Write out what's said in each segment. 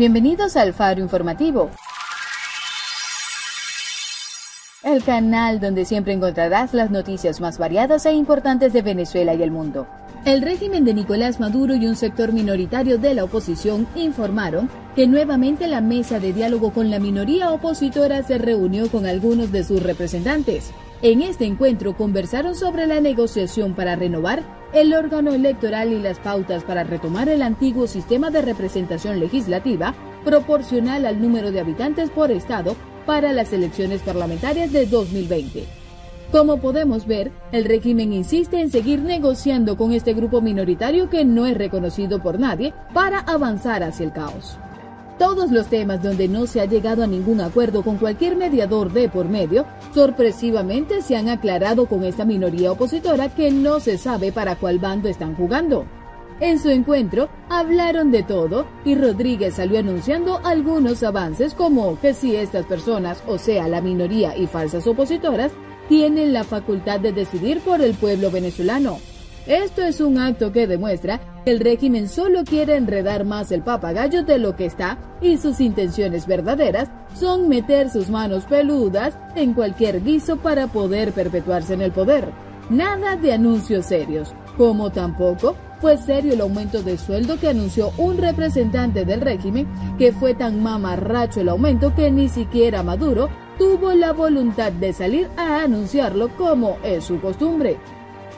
Bienvenidos al Faro Informativo, el canal donde siempre encontrarás las noticias más variadas e importantes de Venezuela y el mundo. El régimen de Nicolás Maduro y un sector minoritario de la oposición informaron que nuevamente la mesa de diálogo con la minoría opositora se reunió con algunos de sus representantes. En este encuentro conversaron sobre la negociación para renovar el órgano electoral y las pautas para retomar el antiguo sistema de representación legislativa proporcional al número de habitantes por estado para las elecciones parlamentarias de 2020. Como podemos ver, el régimen insiste en seguir negociando con este grupo minoritario que no es reconocido por nadie para avanzar hacia el caos. Todos los temas donde no se ha llegado a ningún acuerdo con cualquier mediador de por medio, sorpresivamente se han aclarado con esta minoría opositora que no se sabe para cuál bando están jugando. En su encuentro, hablaron de todo y Rodríguez salió anunciando algunos avances como que si estas personas, o sea la minoría y falsas opositoras, tienen la facultad de decidir por el pueblo venezolano. Esto es un acto que demuestra que el régimen solo quiere enredar más el papagayo de lo que está y sus intenciones verdaderas son meter sus manos peludas en cualquier guiso para poder perpetuarse en el poder. Nada de anuncios serios, como tampoco fue serio el aumento de sueldo que anunció un representante del régimen, que fue tan mamarracho el aumento que ni siquiera Maduro tuvo la voluntad de salir a anunciarlo como es su costumbre.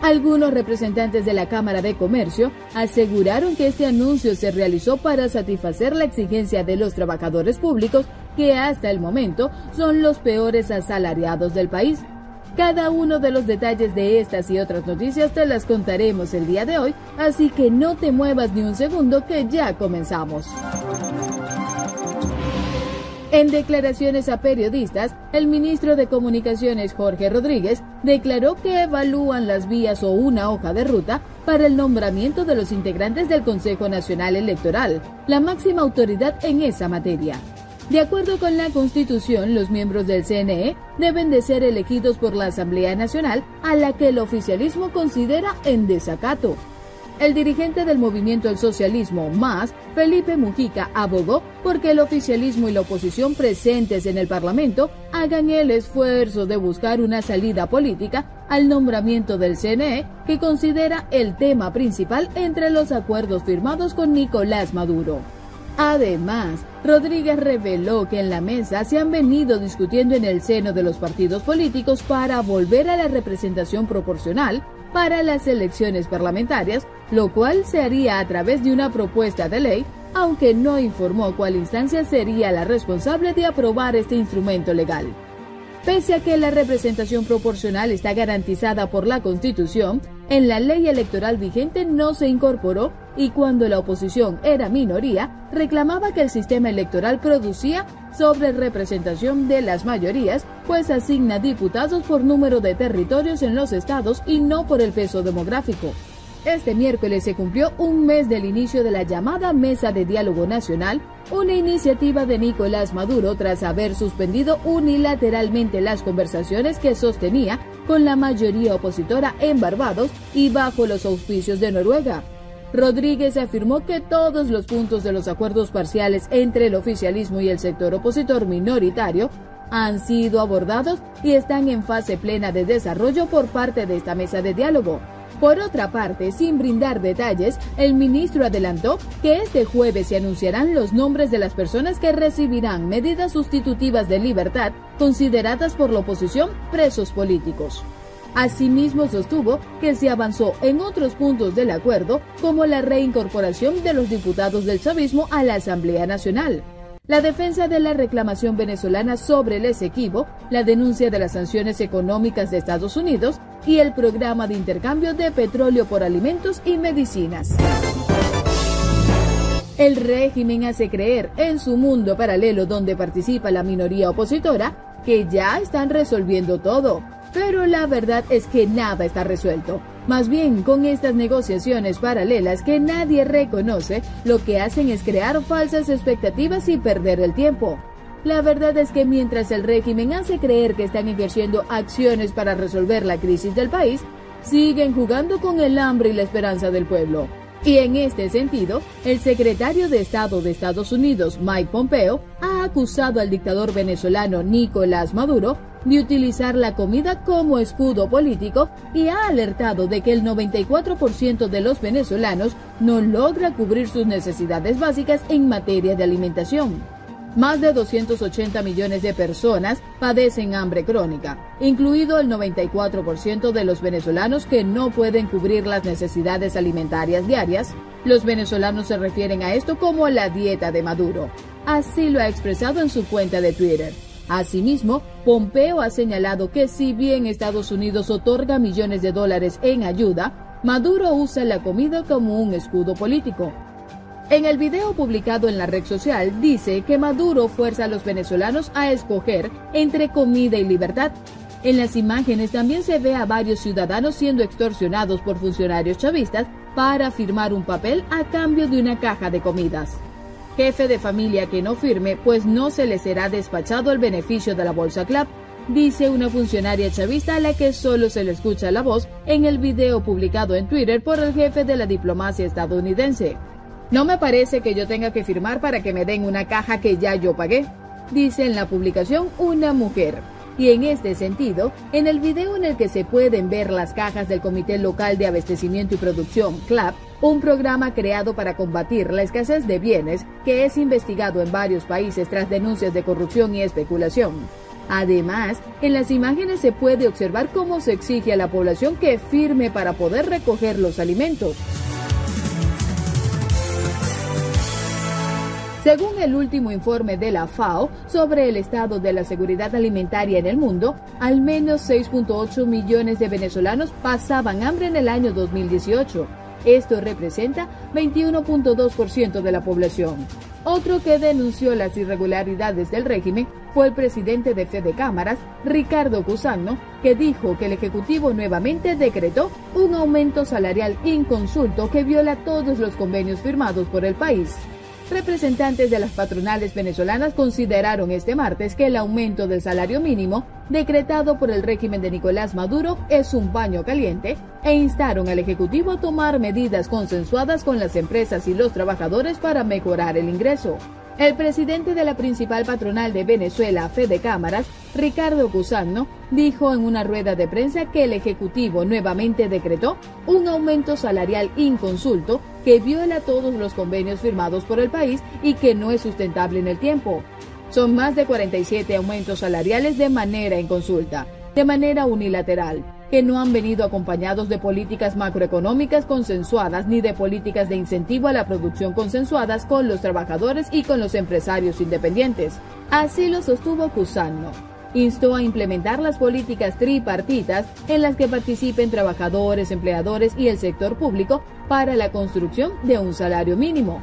Algunos representantes de la Cámara de Comercio aseguraron que este anuncio se realizó para satisfacer la exigencia de los trabajadores públicos, que hasta el momento son los peores asalariados del país. Cada uno de los detalles de estas y otras noticias te las contaremos el día de hoy, así que no te muevas ni un segundo que ya comenzamos. En declaraciones a periodistas, el ministro de Comunicaciones Jorge Rodríguez declaró que evalúan las vías o una hoja de ruta para el nombramiento de los integrantes del Consejo Nacional Electoral, la máxima autoridad en esa materia. De acuerdo con la Constitución, los miembros del CNE deben de ser elegidos por la Asamblea Nacional, a la que el oficialismo considera en desacato. El dirigente del movimiento El Socialismo Más, Felipe Mujica, abogó porque el oficialismo y la oposición presentes en el Parlamento hagan el esfuerzo de buscar una salida política al nombramiento del CNE, que considera el tema principal entre los acuerdos firmados con Nicolás Maduro. Además, Rodríguez reveló que en la mesa se han venido discutiendo en el seno de los partidos políticos para volver a la representación proporcional para las elecciones parlamentarias, lo cual se haría a través de una propuesta de ley, aunque no informó cuál instancia sería la responsable de aprobar este instrumento legal. Pese a que la representación proporcional está garantizada por la Constitución, en la ley electoral vigente no se incorporó y cuando la oposición era minoría, reclamaba que el sistema electoral producía sobrerepresentación de las mayorías, pues asigna diputados por número de territorios en los estados y no por el peso demográfico. Este miércoles se cumplió un mes del inicio de la llamada Mesa de Diálogo Nacional, una iniciativa de Nicolás Maduro tras haber suspendido unilateralmente las conversaciones que sostenía con la mayoría opositora en Barbados y bajo los auspicios de Noruega. Rodríguez afirmó que todos los puntos de los acuerdos parciales entre el oficialismo y el sector opositor minoritario han sido abordados y están en fase plena de desarrollo por parte de esta mesa de diálogo. Por otra parte, sin brindar detalles, el ministro adelantó que este jueves se anunciarán los nombres de las personas que recibirán medidas sustitutivas de libertad consideradas por la oposición presos políticos. Asimismo, sostuvo que se avanzó en otros puntos del acuerdo, como la reincorporación de los diputados del chavismo a la Asamblea Nacional, la defensa de la reclamación venezolana sobre el Esequibo, la denuncia de las sanciones económicas de Estados Unidos y el programa de intercambio de petróleo por alimentos y medicinas. El régimen hace creer en su mundo paralelo donde participa la minoría opositora que ya están resolviendo todo, pero la verdad es que nada está resuelto. Más bien, con estas negociaciones paralelas que nadie reconoce, lo que hacen es crear falsas expectativas y perder el tiempo. La verdad es que mientras el régimen hace creer que están ejerciendo acciones para resolver la crisis del país, siguen jugando con el hambre y la esperanza del pueblo. Y en este sentido, el secretario de Estado de Estados Unidos, Mike Pompeo, ha acusado al dictador venezolano Nicolás Maduro de utilizar la comida como escudo político y ha alertado de que el 94% de los venezolanos no logra cubrir sus necesidades básicas en materia de alimentación. Más de 280 millones de personas padecen hambre crónica, incluido el 94% de los venezolanos que no pueden cubrir las necesidades alimentarias diarias. Los venezolanos se refieren a esto como la dieta de Maduro. Así lo ha expresado en su cuenta de Twitter. Asimismo, Pompeo ha señalado que si bien Estados Unidos otorga millones de dólares en ayuda, Maduro usa la comida como un escudo político. En el video publicado en la red social dice que Maduro fuerza a los venezolanos a escoger entre comida y libertad. En las imágenes también se ve a varios ciudadanos siendo extorsionados por funcionarios chavistas para firmar un papel a cambio de una caja de comidas. Jefe de familia que no firme, pues no se le será despachado el beneficio de la Bolsa Club, dice una funcionaria chavista a la que solo se le escucha la voz en el video publicado en Twitter por el jefe de la diplomacia estadounidense. No me parece que yo tenga que firmar para que me den una caja que ya yo pagué, dice en la publicación una mujer. Y en este sentido, en el video en el que se pueden ver las cajas del Comité Local de Abastecimiento y Producción, CLAP, un programa creado para combatir la escasez de bienes que es investigado en varios países tras denuncias de corrupción y especulación. Además, en las imágenes se puede observar cómo se exige a la población que firme para poder recoger los alimentos. Según el último informe de la FAO sobre el estado de la seguridad alimentaria en el mundo, al menos 6.8 millones de venezolanos pasaban hambre en el año 2018. Esto representa 21.2% de la población. Otro que denunció las irregularidades del régimen fue el presidente de Fede Cámaras, Ricardo Cusano, que dijo que el Ejecutivo nuevamente decretó un aumento salarial inconsulto que viola todos los convenios firmados por el país. Representantes de las patronales venezolanas consideraron este martes que el aumento del salario mínimo decretado por el régimen de Nicolás Maduro es un paño caliente e instaron al Ejecutivo a tomar medidas consensuadas con las empresas y los trabajadores para mejorar el ingreso. El presidente de la principal patronal de Venezuela, Fede Cámaras, Ricardo Cusano, dijo en una rueda de prensa que el Ejecutivo nuevamente decretó un aumento salarial inconsulto que viola todos los convenios firmados por el país y que no es sustentable en el tiempo. Son más de 47 aumentos salariales de manera inconsulta, de manera unilateral, que no han venido acompañados de políticas macroeconómicas consensuadas ni de políticas de incentivo a la producción consensuadas con los trabajadores y con los empresarios independientes. Así lo sostuvo Cusano. Instó a implementar las políticas tripartitas en las que participen trabajadores, empleadores y el sector público para la construcción de un salario mínimo.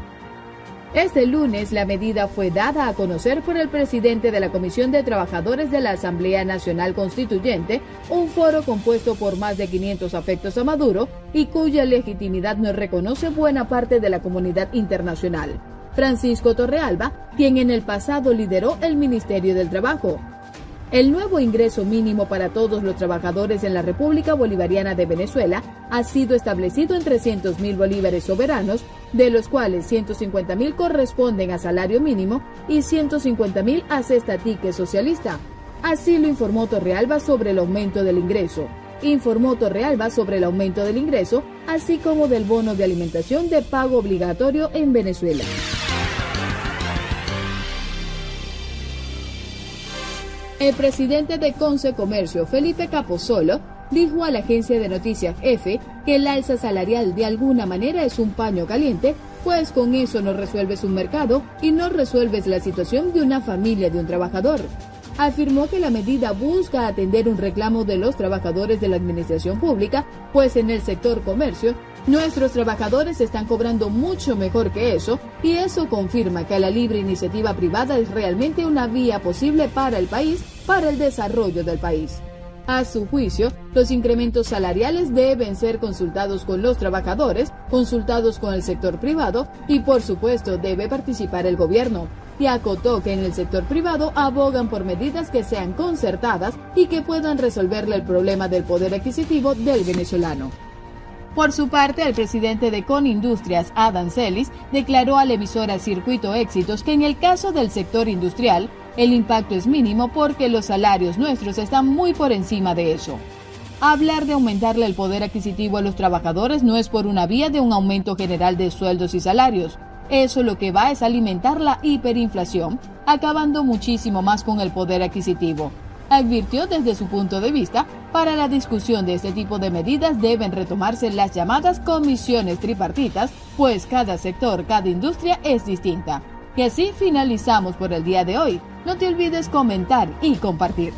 Este lunes la medida fue dada a conocer por el presidente de la Comisión de Trabajadores de la Asamblea Nacional Constituyente, un foro compuesto por más de 500 afectos a Maduro y cuya legitimidad no reconoce buena parte de la comunidad internacional. Francisco Torrealba, quien en el pasado lideró el Ministerio del Trabajo. El nuevo ingreso mínimo para todos los trabajadores en la República Bolivariana de Venezuela ha sido establecido en 300.000 bolívares soberanos, de los cuales 150.000 corresponden a salario mínimo y 150.000 a cesta ticket socialista. Así lo informó Torrealba sobre el aumento del ingreso. Así como del bono de alimentación de pago obligatorio en Venezuela. El presidente de Conce Comercio, Felipe Capozolo, dijo a la agencia de noticias EFE que el alza salarial de alguna manera es un paño caliente, pues con eso no resuelves un mercado y no resuelves la situación de una familia de un trabajador. Afirmó que la medida busca atender un reclamo de los trabajadores de la administración pública, pues en el sector comercio, nuestros trabajadores están cobrando mucho mejor que eso, y eso confirma que la libre iniciativa privada es realmente una vía posible para el país, para el desarrollo del país. A su juicio, los incrementos salariales deben ser consultados con los trabajadores, consultados con el sector privado y, por supuesto, debe participar el gobierno. Y acotó que en el sector privado abogan por medidas que sean concertadas y que puedan resolverle el problema del poder adquisitivo del venezolano. Por su parte, el presidente de Conindustrias, Adam Celis, declaró a la emisora Circuito Éxitos que en el caso del sector industrial, el impacto es mínimo porque los salarios nuestros están muy por encima de eso. Hablar de aumentarle el poder adquisitivo a los trabajadores no es por una vía de un aumento general de sueldos y salarios. Eso lo que va es alimentar la hiperinflación, acabando muchísimo más con el poder adquisitivo. Advirtió desde su punto de vista, para la discusión de este tipo de medidas deben retomarse las llamadas comisiones tripartitas, pues cada sector, cada industria es distinta. Y así finalizamos por el día de hoy. No te olvides comentar y compartir.